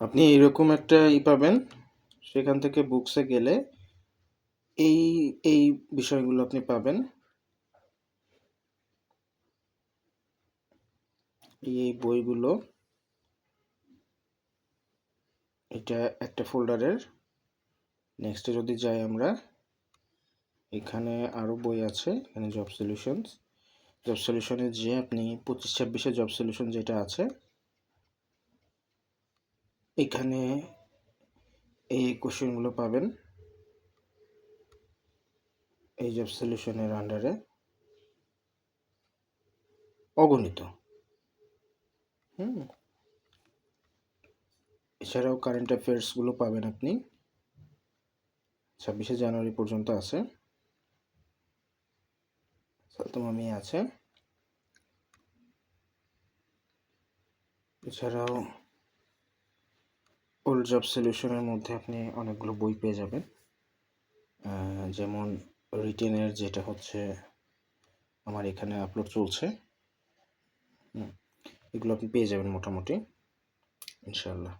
আপনি এরকম একটা পাবেন, সেখান থেকে বুকসে গেলে এই এই বিষয়গুলো আপনি পাবেন। এই বইগুলো, এটা একটা ফোল্ডারের। নেক্সটে যদি যাই আমরা, এখানে আরও বই আছে। এখানে জব সলিউশনস, জব সলিউশনে যে আপনি 25-26 জব সলিউশন যেটা আছে, এখানে এই কোশ্চেনগুলো পাবেন এই জব সলিউশনের আন্ডারে অগণিত। এছাড়াও কারেন্ট অ্যাফেয়ার্সগুলো পাবেন আপনি, 26 জানুয়ারি পর্যন্ত আছে। সালতুমামি আছে। এছাড়াও ওল্ড জব সলিউশনের মধ্যে আপনি অনেকগুলো বই পেয়ে যাবেন, যেমন রিটেনের যেটা হচ্ছে আমার এখানে আপলোড চলছে। এগুলো আপনি পেয়ে যাবেন মোটামুটি, ইনশাআল্লাহ।